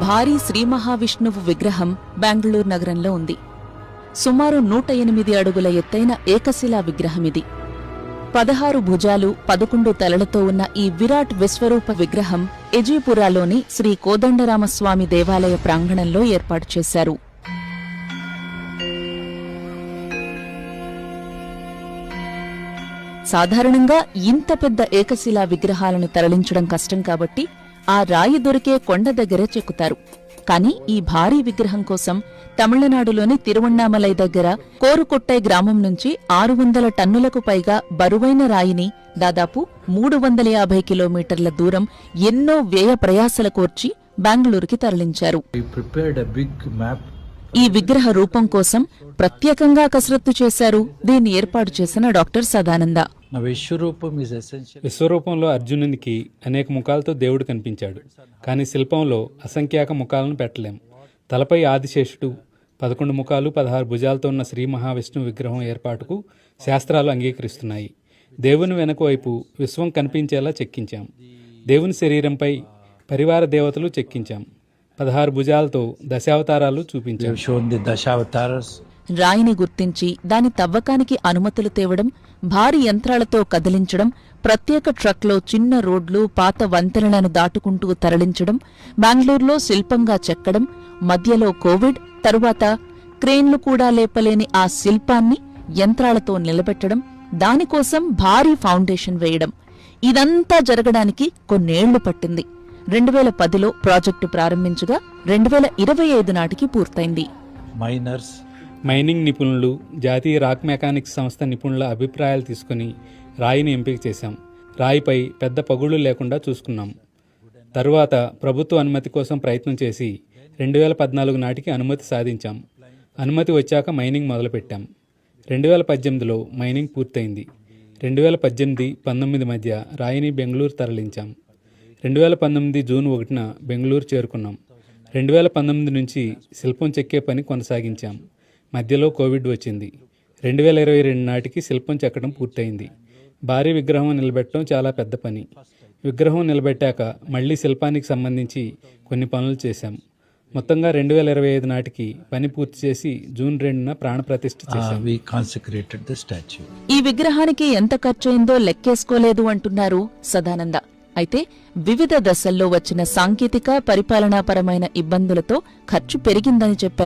భారీ శ్రీ మహావిష్ణువు విగ్రహం బెంగళూరు నగరంలో ఉంది. సుమారు 108 అడుగుల ఎత్తైన ఏకశిలా విగ్రహమిది. 16 భుజాలు 11 తలలతో ఉన్న ఈ విరాట్ విశ్వరూప విగ్రహం ఎజీపురాలోని శ్రీ కోదండరామస్వామి దేవాలయ ప్రాంగణంలో ఏర్పాటు చేశారు. సాధారణంగా ఇంత పెద్ద ఏకశిలా విగ్రహాలను తరలించడం కష్టం కాబట్టి ఆ రాయి దొరికే కొండ దగ్గరే చెక్కుతారు. కాని ఈ భారీ విగ్రహం కోసం తమిళనాడులోని తిరువణ్ణామలై దగ్గర కోరుకొట్టై గ్రామం నుంచి 600 టన్నులకు పైగా బరువైన రాయిని దాదాపు 350 కిలోమీటర్ల దూరం ఎన్నో వ్యయ ప్రయాసల కోర్చి బెంగళూరుకి తరలించారు. ఈ విగ్రహ రూపం కోసం ప్రత్యేకంగా కసరత్తు చేశారు దీన్ని ఏర్పాటు చేసిన డాక్టర్ సదానంద. విశ్వరూపంలో అర్జునునికి అనేక ముఖాలతో దేవుడు కనిపించాడు. కానీ శిల్పంలో అసంఖ్యాక ముఖాలను పెట్టలేం. తలపై ఆదిశేషుడు, 11 ముఖాలు 16 భుజాలతో ఉన్న శ్రీ మహావిష్ణువు విగ్రహం ఏర్పాటుకు శాస్త్రాలు అంగీకరిస్తున్నాయి. దేవుని వెనుక వైపు విశ్వం కనిపించేలా చెక్కించాం. దేవుని శరీరంపై పరివార దేవతలు చెక్కించాం. 16 భుజాలతో దశావతారాలు చూపించాం. రాయిని గుర్తించి దాని తవ్వకానికి అనుమతులు తేవడం, భారీ యంత్రాలతో కదిలించడం, ప్రత్యేక ట్రక్లో చిన్న రోడ్లు పాత వంతెనలను దాటుకుంటూ తరలించడం, బెంగళూరులో శిల్పంగా చెక్కడం, మధ్యలో కోవిడ్, తరువాత క్రేన్లు కూడా లేపలేని ఆ శిల్పాన్ని యంత్రాలతో నిలబెట్టడం, దానికోసం భారీ ఫౌండేషన్ వేయడం, ఇదంతా జరగడానికి కొన్నేళ్లు పట్టింది. 2010లో ప్రాజెక్టు ప్రారంభించగా 2025 నాటికి పూర్తయింది. మైనింగ్ నిపుణులు, జాతీయ రాక్ మెకానిక్స్ సంస్థ నిపుణుల అభిప్రాయాలు తీసుకుని రాయిని ఎంపిక చేశాం. రాయిపై పెద్ద పగుళ్లు లేకుండా చూసుకున్నాం. తరువాత ప్రభుత్వ అనుమతి కోసం ప్రయత్నం చేసి 2014 నాటికి అనుమతి సాధించాం. అనుమతి వచ్చాక మైనింగ్ మొదలుపెట్టాం. 2018లో మైనింగ్ పూర్తయింది. 2018-19 మధ్య రాయిని బెంగళూరు తరలించాం. 2019 జూన్ 1న బెంగళూరు చేరుకున్నాం. 2019 నుంచి శిల్పం చెక్కే పని కొనసాగించాం. మధ్యలో కోవిడ్ వచ్చింది. 2022 నాటికి శిల్పం చెక్కడం పూర్తయింది. భారీ విగ్రహం నిలబెట్టడం చాలా పెద్ద పని. విగ్రహం నిలబెట్టాక మళ్లీ శిల్పానికి సంబంధించి కొన్ని పనులు చేశాం. మొత్తంగా 2025 నాటికి పని పూర్తి చేసి జూన్ 2న ప్రాణప్రతిష్ఠ చేశాం. ఈ విగ్రహానికి ఎంత ఖర్చయిందో లెక్కేసుకోలేదు అంటున్నారు సదానంద. అయితే వివిధ దశల్లో వచ్చిన సాంకేతిక పరిపాలనాపరమైన ఇబ్బందులతో ఖర్చు పెరిగిందని చెప్పారు.